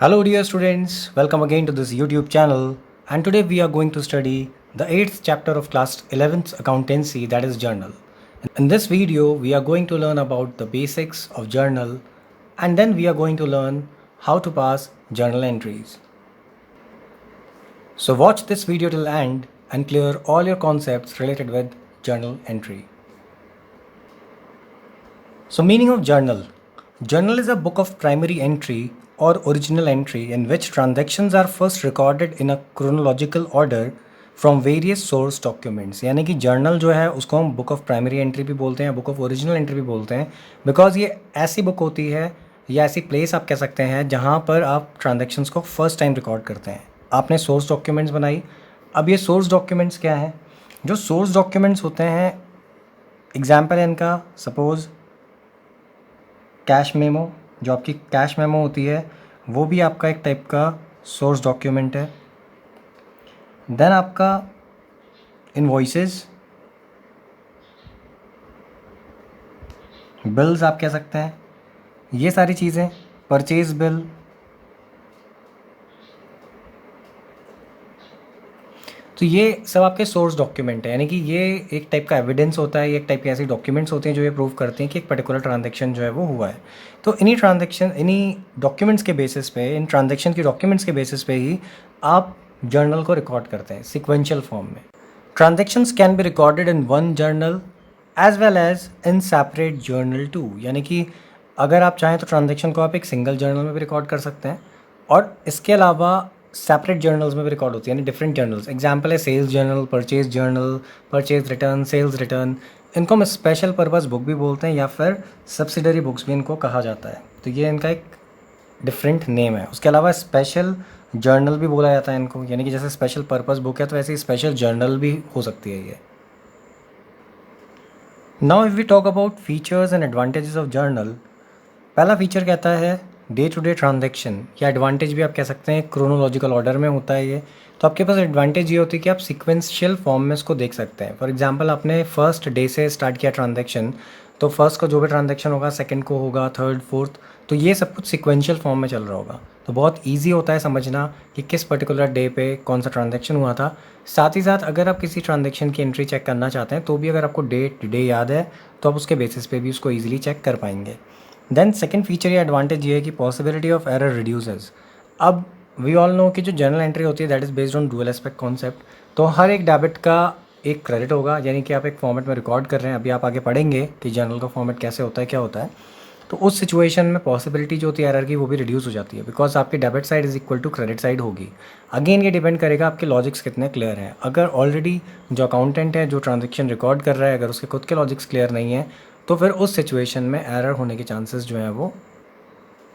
Hello dear students, welcome again to this YouTube channel, and today we are going to study the 8th chapter of class 11th accountancy, that is journal. In this video we are going to learn about the basics of journal, and then we are going to learn how to pass journal entries. So watch this video till end and clear all your concepts related with journal entry. So meaning of journal. Journal is a book of primary entry or original entry in which transactions are first recorded in a chronological order from various source documents. यानी कि journal जो है उसको हम book of primary entry भी बोलते हैं, book of original entry भी बोलते हैं, बिकॉज ये ऐसी बुक होती है या ऐसी प्लेस आप कह सकते हैं जहाँ पर आप ट्रांजेक्शन्स को फर्स्ट टाइम रिकॉर्ड करते हैं. आपने सोर्स डॉक्यूमेंट्स बनाई. अब ये सोर्स डॉक्यूमेंट्स क्या हैं? जो सोर्स डॉक्यूमेंट्स होते हैं, एग्जाम्पल है इनका, सपोज़ कैश मेमो. जो आपकी कैश मेमो होती है वो भी आपका एक टाइप का सोर्स डॉक्यूमेंट है. देन आपका इनवॉइसेस, बिल्स आप कह सकते हैं, ये सारी चीज़ें, परचेज बिल. तो ये सब आपके सोर्स डॉक्यूमेंट है, यानी कि ये एक टाइप का एविडेंस होता है, ये एक टाइप के ऐसे डॉक्यूमेंट्स होते हैं जो ये प्रूव करते हैं कि एक पर्टिकुलर ट्रांजैक्शन जो है वो हुआ है. तो इन्हीं डॉक्यूमेंट्स के बेसिस पे, इन ट्रांजैक्शन की डॉक्यूमेंट्स के बेसिस पे ही आप जर्नल को रिकॉर्ड करते हैं सिक्वेंशियल फॉर्म में. Transactions can be recorded in one journal as well as in separate journal too. यानी कि अगर आप चाहें तो ट्रांजैक्शन को आप एक सिंगल जर्नल में भी रिकॉर्ड कर सकते हैं, और इसके अलावा सेपरेट जर्नल्स में भी रिकॉर्ड होती है, यानी डिफरेंट जर्नल्स. एग्जांपल है sales journal, purchase return, sales return. इनको हम स्पेशल पर्पस बुक भी बोलते हैं या फिर सब्सिडरी बुक्स भी इनको कहा जाता है. तो ये इनका एक डिफरेंट नेम है. उसके अलावा स्पेशल जर्नल भी बोला जाता है इनको, यानी कि जैसे स्पेशल पर्पस बुक है तो ऐसे ही स्पेशल जर्नल भी हो सकती है ये. Now if we talk about features and advantages of journal. पहला फीचर कहता है डे टू डे ट्रांजेक्शन, या एडवांटेज भी आप कह सकते हैं, क्रोनोलॉजिकल ऑर्डर में होता है ये. तो आपके पास एडवांटेज ये होती है कि आप सिक्वेंशियल फॉर्म में इसको देख सकते हैं. फॉर एग्जांपल आपने फर्स्ट डे से स्टार्ट किया ट्रांजेक्शन, तो फर्स्ट का जो भी ट्रांजेक्शन होगा सेकंड को होगा, थर्ड, फोर्थ, तो ये सब कुछ सिक्वेंशियल फॉर्म में चल रहा होगा. तो बहुत ईजी होता है समझना कि किस पर्टिकुलर डे पे कौन सा ट्रांजेक्शन हुआ था. साथ ही साथ अगर आप किसी ट्रांजेक्शन की एंट्री चेक करना चाहते हैं तो भी अगर आपको डे याद है तो आप उसके बेसिस पे भी उसको ईजिली चेक कर पाएंगे. देन सेकेंड फीचर या एडवांटेज ये है कि पॉसिबिलिटी ऑफ एरर रिड्यूसेस. अब वी ऑल नो कि जो जर्नल एंट्री होती है that is based on dual aspect concept. तो हर एक डेबिट का एक क्रेडिट होगा, यानी कि आप एक फॉर्मेट में रिकॉर्ड कर रहे हैं. अभी आप आगे पढ़ेंगे कि जर्नल का फॉर्मेट कैसे होता है, क्या होता है. तो उस सिचुएशन में पॉसिबिलिटी जो होती है एरर की वो भी रिड्यूस हो जाती है, बिकॉज आपकी debit side is equal to credit side होगी. अगेन ये डिपेंड करेगा आपके लॉजिक्स कितने क्लियर हैं. अगर ऑलरेडी जो अकाउंटेंट है जो ट्रांजेक्शन रिकॉर्ड कर रहा है, अगर उसके खुद के लॉजिक्स क्लियर नहीं है तो फिर उस सिचुएशन में एरर होने के चांसेस जो हैं वो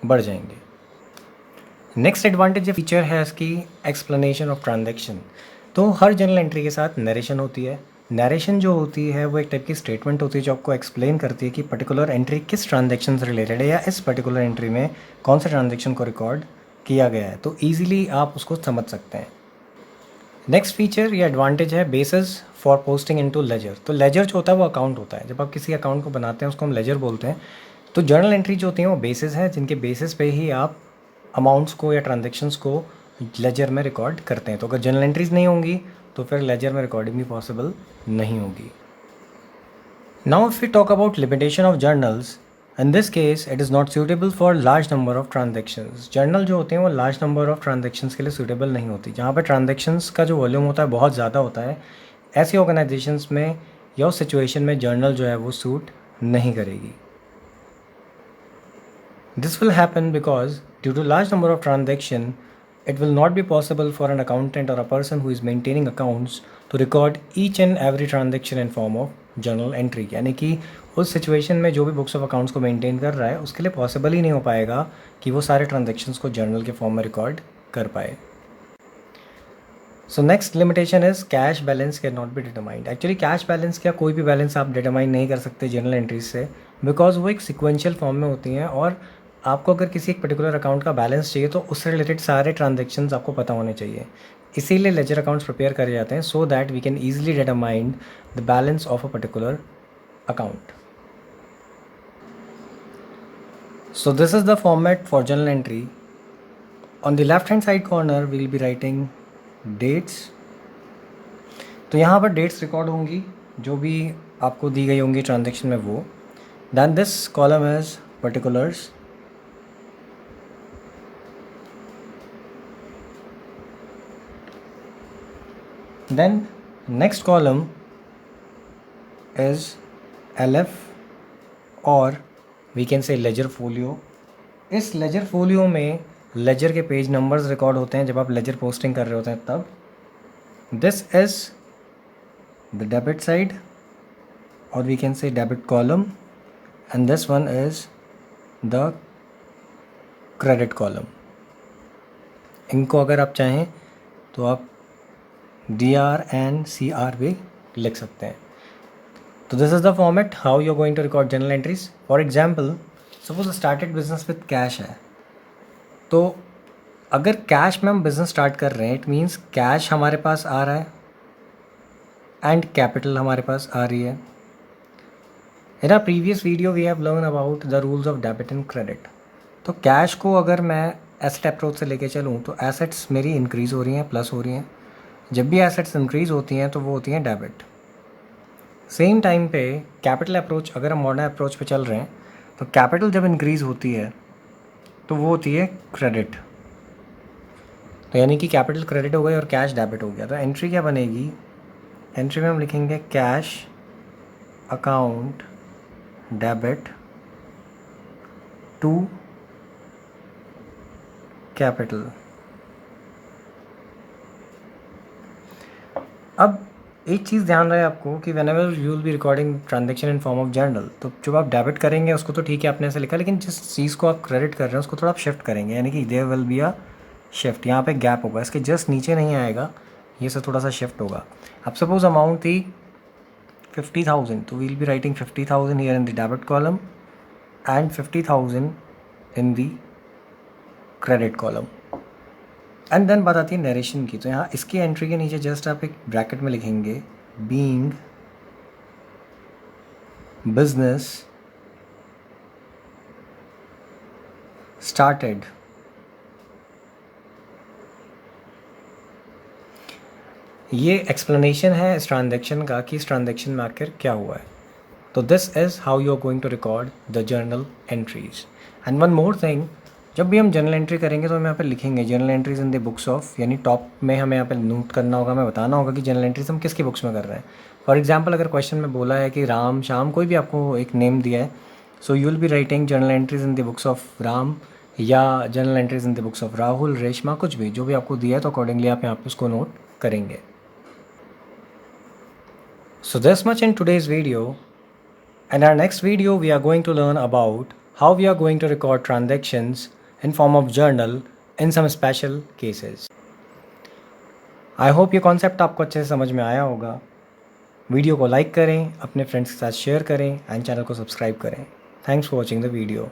बढ़ जाएंगे. नेक्स्ट एडवांटेज फीचर है इसकी एक्सप्लेनेशन ऑफ ट्रांजेक्शन. तो हर जर्नल एंट्री के साथ नरेशन होती है. नरेशन जो होती है वो एक टाइप की स्टेटमेंट होती है जो आपको एक्सप्लेन करती है कि पर्टिकुलर एंट्री किस ट्रांजेक्शन से रिलेटेड है या इस पर्टिकुलर एंट्री में कौन से ट्रांजेक्शन को रिकॉर्ड किया गया है. तो ईजिली आप उसको समझ सकते हैं. नेक्स्ट फीचर या एडवांटेज है basis for posting into ledger. तो लेजर जो होता है वो अकाउंट होता है. जब आप किसी अकाउंट को बनाते हैं उसको हम लेजर बोलते हैं. तो जर्नल एंट्री जो होती हैं वो बेसिस है जिनके बेसिस पे ही आप अमाउंट्स को या ट्रांजेक्शन्स को लेजर में रिकॉर्ड करते हैं. तो अगर जर्नल एंट्रीज नहीं होंगी तो फिर लेजर में रिकॉर्डिंग भी पॉसिबल नहीं होगी. Now if we talk about limitation of journals, in this case it is not suitable for large number of transactions. Journal जो होते हैं वो लार्ज नंबर ऑफ ट्रांजेक्शन्स के लिए सूटेबल नहीं होती. जहाँ पर ट्रांजेक्शन्स का जो वॉल्यूम होता है बहुत ज़्यादा होता है, ऐसी ऑर्गेनाइजेशंस में या उस सिचुएशन में जर्नल जो है वो सूट नहीं करेगी. This will happen because due to large number of transaction, it will not be possible for an accountant or a person who is maintaining accounts to record each and every transaction in form of journal entry. यानी कि उस situation में जो भी books of accounts को maintain कर रहा है उसके लिए पॉसिबल ही नहीं हो पाएगा कि वो सारे ट्रांजेक्शन्स को जर्नल के फॉर्म में रिकॉर्ड कर पाए. So next limitation is cash balance can not be determined. Actually cash balance क्या कोई भी बैलेंस आप डिटरमाइन नहीं कर सकते जर्नल एंट्रीज से, बिकॉज वो एक सिक्वेंशियल फॉर्म में होती हैं. और आपको अगर किसी एक पर्टिकुलर अकाउंट का बैलेंस चाहिए तो उससे रिलेटेड सारे ट्रांजेक्शन्स आपको पता होने चाहिए. इसीलिए लेजर अकाउंट्स प्रिपेयर करे जाते हैं so that we can easily determine the balance of a particular account. So this is the format for journal entry. On the left hand side corner we will be writing dates. तो यहाँ पर dates record होंगी जो भी आपको दी गई होंगी transaction में वो। Then this column is particulars. Then next column is LF और we can say ledger folio. इस लेजर फोलियो में लेजर के पेज नंबर्स रिकॉर्ड होते हैं जब आप लेजर पोस्टिंग कर रहे होते हैं तब। This is the debit side और we can say debit column and this one is the credit column. इनको अगर आप चाहें तो आप DR एंड CR भी लिख सकते हैं। तो this is the format how you are going to record journal entries. For example suppose started business with cash है, तो अगर कैश में हम बिजनेस स्टार्ट कर रहे हैं इट मीन्स कैश हमारे पास आ रहा है एंड कैपिटल हमारे पास आ रही है। In our previous video we have learn about the rules of debit and credit. तो कैश को अगर मैं एसेट अप्रोच से लेके चलूँ तो एसेट्स मेरी इंक्रीज़ हो रही हैं, प्लस हो रही हैं। जब भी एसेट्स इंक्रीज़ होती हैं तो वो होती हैं डेबिट। सेम टाइम पे कैपिटल अप्रोच, अगर हम मॉडर्न अप्रोच पे चल रहे हैं तो कैपिटल जब इंक्रीज़ होती है तो वो होती है क्रेडिट। तो यानी कि कैपिटल क्रेडिट हो गई और कैश डेबिट हो गया। तो एंट्री क्या बनेगी, एंट्री में हम लिखेंगे cash account debit to capital. अब एक चीज़ ध्यान रहे आपको कि whenever you will be recording transaction in form of journal, तो जब आप डेबिट करेंगे उसको तो ठीक है आपने ऐसे लिखा, लेकिन जिस चीज़ को आप क्रेडिट कर रहे हैं उसको थोड़ा आप शिफ्ट करेंगे, यानी कि there will be a shift. यहाँ पे गैप होगा, इसके जस्ट नीचे नहीं आएगा, ये सब थोड़ा सा शिफ्ट होगा। अब सपोज अमाउंट थी 50,000, तो we will be writing 50,000 here in the debit column and 50,000 in the credit column. And then बात आती है नरेशन की। तो यहाँ इसकी एंट्री के नीचे जस्ट आप एक ब्रैकेट में लिखेंगे बीइंग बिजनेस स्टार्टेड। ये एक्सप्लेनेशन है इस ट्रांजेक्शन का कि इस ट्रांजेक्शन में आखिर क्या हुआ है। तो this is how you are going to record the journal entries. And one more thing, जब भी हम जर्नल एंट्री करेंगे तो हम यहाँ पे लिखेंगे journal entries in the books of, यानी टॉप में हमें यहाँ पे नोट करना होगा, हमें बताना होगा कि जर्नल एंट्रीज हम किसकी बुक्स में कर रहे हैं। फॉर एग्जांपल अगर क्वेश्चन में बोला है कि राम श्याम, कोई भी आपको एक नेम दिया है, so you will be writing journal entries in the books of Ram या journal entries in the books of Rahul, Reshma, कुछ भी जो भी आपको दिया है तो अकॉर्डिंगली आप यहाँ पे उसको नोट करेंगे। So this much in today's video. In our next video we are going to learn about how we are going to record transactions in form of journal in some special cases. I hope ये concept आपको अच्छे से समझ में आया होगा। Video को like करें, अपने फ्रेंड्स के साथ शेयर करें एंड चैनल को सब्सक्राइब करें। Thanks for watching the video.